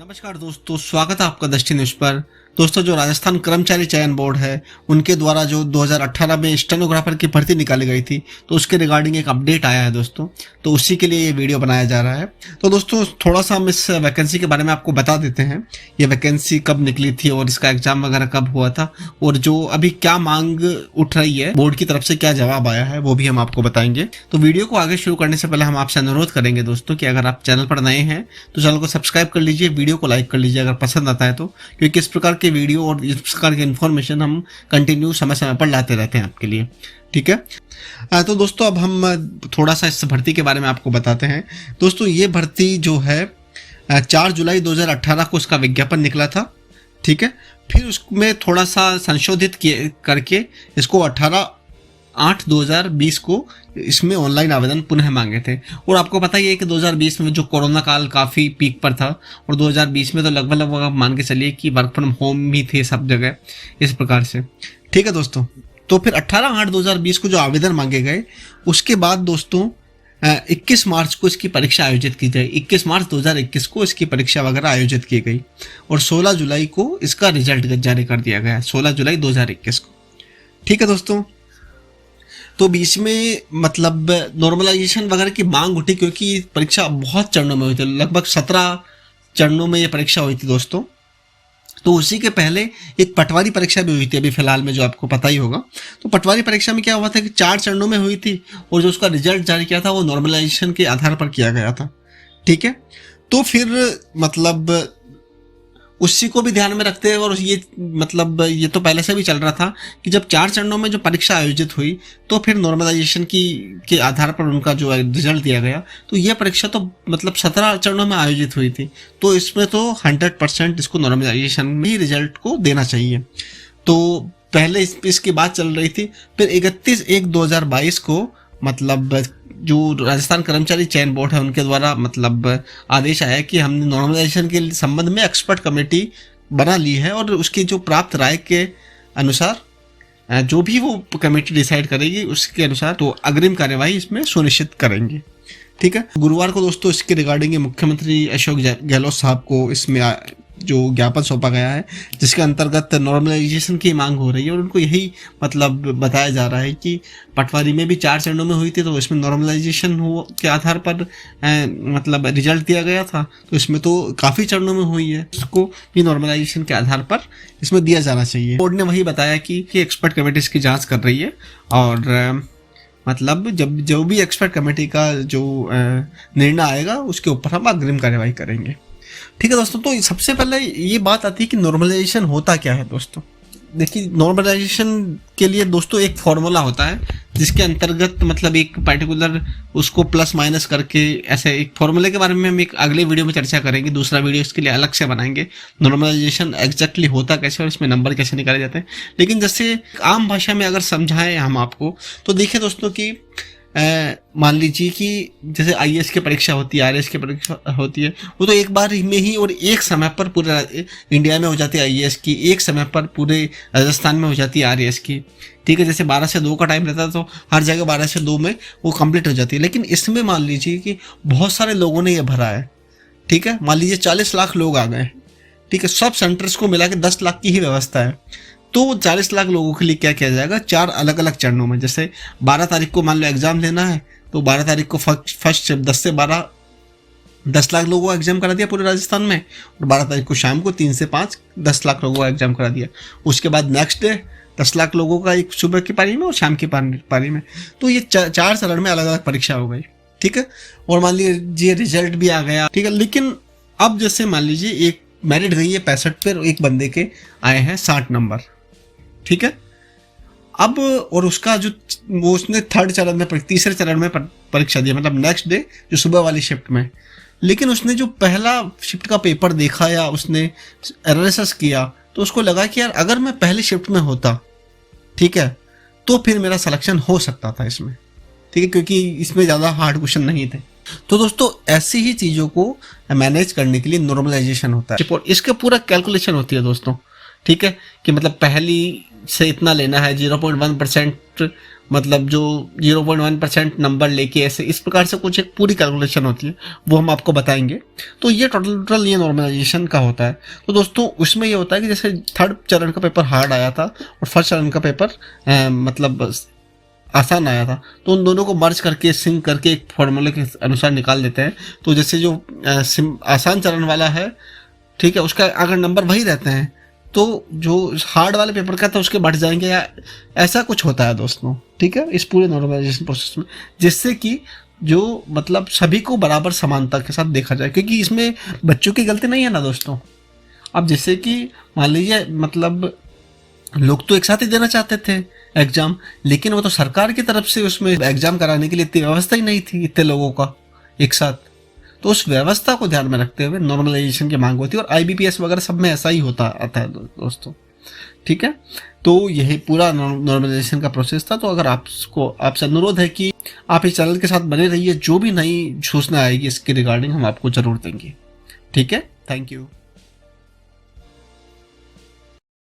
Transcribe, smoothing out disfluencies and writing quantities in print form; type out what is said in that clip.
नमस्कार दोस्तों, स्वागत है आपका दृष्टि न्यूज पर। दोस्तों, जो राजस्थान कर्मचारी चयन बोर्ड है उनके द्वारा जो 2018 में स्टेनोग्राफर की भर्ती निकाली गई थी, तो उसके रिगार्डिंग एक अपडेट आया है दोस्तों। तो उसी के लिए ये वीडियो बनाया जा रहा है। तो दोस्तों, थोड़ा सा हम इस वैकेंसी के बारे में आपको बता देते हैं। ये वैकेंसी कब निकली थी और इसका एग्जाम वगैरह कब हुआ था, और जो अभी क्या मांग उठ रही है, बोर्ड की तरफ से क्या जवाब आया है, वो भी हम आपको बताएंगे। तो वीडियो को आगे शुरू करने से पहले हम आपसे अनुरोध करेंगे दोस्तों कि अगर आप चैनल पर नए हैं तो चैनल को सब्सक्राइब कर लीजिए, वीडियो को लाइक कर लीजिए अगर पसंद आता है तो, क्योंकि इस प्रकार के वीडियो और इस प्रकार की इन्फॉर्मेशन हम कंटिन्यू समय समय पर लाते रहते हैं आपके लिए। ठीक है। तो दोस्तों, अब हम थोड़ा सा इस भर्ती के बारे में आपको बताते हैं। दोस्तों, ये भर्ती जो है 4 जुलाई 2018 को इसका विज्ञापन निकला था। ठीक है। फिर उसमें थोड़ा सा संशोधित करके इसको 18/8/2020 को इसमें ऑनलाइन आवेदन पुनः मांगे थे। और आपको पता ही है कि 2020 में जो कोरोना काल काफ़ी पीक पर था, और 2020 में तो लगभग आप मान के चलिए कि वर्क फ्रॉम होम भी थे सब जगह, इस प्रकार से। ठीक है दोस्तों, तो फिर 18/8/2020 को जो आवेदन मांगे गए, उसके बाद दोस्तों 21 मार्च को इसकी परीक्षा आयोजित की गई। 21 मार्च 2021 को इसकी परीक्षा वगैरह आयोजित की गई, और 16 जुलाई को इसका रिजल्ट जारी कर दिया गया, 16 जुलाई 2021 को। ठीक है दोस्तों, तो बीच में मतलब नॉर्मलाइजेशन वगैरह की मांग उठी, क्योंकि परीक्षा बहुत चरणों में हुई थी, लगभग 17 चरणों में ये परीक्षा हुई थी दोस्तों। तो उसी के पहले एक पटवारी परीक्षा भी हुई थी अभी फिलहाल में, जो आपको पता ही होगा। तो पटवारी परीक्षा में क्या हुआ था कि 4 चरणों में हुई थी, और जो उसका रिजल्ट जारी किया था वो नॉर्मलाइजेशन के आधार पर किया गया था। ठीक है। तो फिर मतलब उसी को भी ध्यान में रखते हैं, और ये मतलब ये तो पहले से भी चल रहा था कि जब 4 चरणों में जो परीक्षा आयोजित हुई, तो फिर नॉर्मलाइजेशन के आधार पर उनका जो रिजल्ट दिया गया। तो ये परीक्षा तो मतलब 17 चरणों में आयोजित हुई थी, तो इसमें तो 100% इसको नॉर्मलाइजेशन में ही रिजल्ट को देना चाहिए। तो पहले इसकी बात चल रही थी। फिर 31/1/2022 को मतलब जो राजस्थान कर्मचारी चयन बोर्ड है उनके द्वारा मतलब आदेश आया कि हमने नॉर्मलाइजेशन के संबंध में एक्सपर्ट कमेटी बना ली है, और उसकी जो प्राप्त राय के अनुसार जो भी वो कमेटी डिसाइड करेगी उसके अनुसार तो अग्रिम कार्यवाही इसमें सुनिश्चित करेंगे। ठीक है। गुरुवार को दोस्तों इसके रिगार्डिंग मुख्यमंत्री अशोक गहलोत साहब को इसमें जो ज्ञापन सौंपा गया है, जिसके अंतर्गत नॉर्मलाइजेशन की मांग हो रही है, और उनको यही मतलब बताया जा रहा है कि पटवारी में भी 4 चरणों में हुई थी, तो इसमें नॉर्मलाइजेशन के आधार पर मतलब रिजल्ट दिया गया था। तो इसमें तो काफ़ी चरणों में हुई है, उसको भी नॉर्मलाइजेशन के आधार पर इसमें दिया जाना चाहिए। बोर्ड ने वही बताया कि एक्सपर्ट कमेटी इसकी जाँच कर रही है, और मतलब जब जो भी एक्सपर्ट कमेटी का जो निर्णय आएगा उसके ऊपर हम अग्रिम कार्यवाही करेंगे। ठीक है दोस्तों, तो सबसे पहले ये बात आती है कि नॉर्मलाइजेशन होता क्या है दोस्तों। देखिए, नॉर्मलाइजेशन के लिए दोस्तों एक फॉर्मूला होता है, जिसके अंतर्गत मतलब एक पर्टिकुलर उसको प्लस माइनस करके, ऐसे एक फॉर्मूले के बारे में हम एक अगले वीडियो में चर्चा करेंगे। दूसरा वीडियो इसके लिए अलग से बनाएंगे, नॉर्मलाइजेशन एग्जैक्टली होता कैसे और इसमें नंबर कैसे निकाले जाते हैं। लेकिन जैसे आम भाषा में अगर समझाएं हम आपको, तो देखिए दोस्तों कि मान लीजिए कि जैसे IAS की परीक्षा होती है, RAS की परीक्षा होती है, वो तो एक बार में ही और एक समय पर पूरे इंडिया में हो जाती है IAS की, एक समय पर पूरे राजस्थान में हो जाती है RAS की। ठीक है। जैसे 12 से 2 का टाइम रहता है, तो हर जगह 12 से 2 में वो कंप्लीट हो जाती है। लेकिन इसमें मान लीजिए कि बहुत सारे लोगों ने ये भरा है। ठीक है। मान लीजिए 40 लाख लोग आ गए। ठीक है। सब सेंटर्स को मिला के 10 लाख की ही व्यवस्था है। तो 40 लाख लोगों के लिए क्या किया जाएगा, 4 अलग अलग चरणों में। जैसे 12 तारीख को मान लो एग्जाम देना है, तो 12 तारीख को फर्स्ट 10 से 12 10 लाख लोगों को एग्जाम करा दिया पूरे राजस्थान में, और 12 तारीख को शाम को 3 से 5 10 लाख लोगों को एग्जाम करा दिया। उसके बाद नेक्स्ट डे 10 लाख लोगों का एक सुबह की पारी में और शाम की पारी में। तो ये 4 चरण में अलग अलग परीक्षा हो गई। ठीक है। और मान लीजिए रिजल्ट भी आ गया। ठीक है। लेकिन अब जैसे मान लीजिए एक मेरिट गई है 65 पर, एक बंदे के आए हैं 60 नंबर। ठीक है। अब और उसका जो वो उसने तीसरे चरण में परीक्षा दी, मतलब नेक्स्ट डे जो सुबह वाली शिफ्ट में। लेकिन उसने जो पहला शिफ्ट का पेपर देखा या उसने एनालिसिस किया, तो उसको लगा कि यार अगर मैं पहली शिफ्ट में होता, ठीक है, तो फिर मेरा सिलेक्शन हो सकता था इसमें। ठीक है। क्योंकि इसमें ज़्यादा हार्ड क्वेश्चन नहीं थे। तो दोस्तों, ऐसी ही चीज़ों को मैनेज करने के लिए नॉर्मलाइजेशन होता है, और इसका पूरा कैलकुलेशन होती है दोस्तों। ठीक है। कि मतलब पहली से इतना लेना है, 0.1% मतलब जो 0.1% नंबर लेके ऐसे इस प्रकार से कुछ एक पूरी कैलकुलेशन होती है, वो हम आपको बताएंगे। तो ये टोटल ये नॉर्मलाइजेशन का होता है। तो दोस्तों उसमें ये होता है कि जैसे थर्ड चरण का पेपर हार्ड आया था और फर्स्ट चरण का पेपर मतलब आसान आया था, तो उन दोनों को मर्ज करके सिंक करके एक फॉर्मूले के अनुसार निकाल देते हैं। तो जैसे जो आसान चरण वाला है, ठीक है, उसका अगर नंबर वही रहते हैं तो जो हार्ड वाले पेपर का था उसके बढ़ जाएंगे, या ऐसा कुछ होता है दोस्तों, ठीक है, इस पूरे नॉर्मलाइजेशन प्रोसेस में, जिससे कि जो मतलब सभी को बराबर समानता के साथ देखा जाए, क्योंकि इसमें बच्चों की गलती नहीं है ना दोस्तों। अब जैसे कि मान लीजिए मतलब लोग तो एक साथ ही देना चाहते थे एग्जाम, लेकिन वो तो सरकार की तरफ से उसमें एग्जाम कराने के लिए इतनी व्यवस्था ही नहीं थी इतने लोगों का एक साथ। तो उस व्यवस्था को ध्यान में रखते हुए नॉर्मलाइजेशन की मांग होती है, और आईबीपीएस वगैरह सब में ऐसा ही होता आता है दोस्तों, ठीक है। तो यही पूरा नॉर्मलाइजेशन का प्रोसेस था। तो अगर आपसे अनुरोध है कि आप इस चैनल के साथ बने रहिए, जो भी नई सूचना आएगी इसके रिगार्डिंग हम आपको जरूर देंगे, ठीक है। Thank you.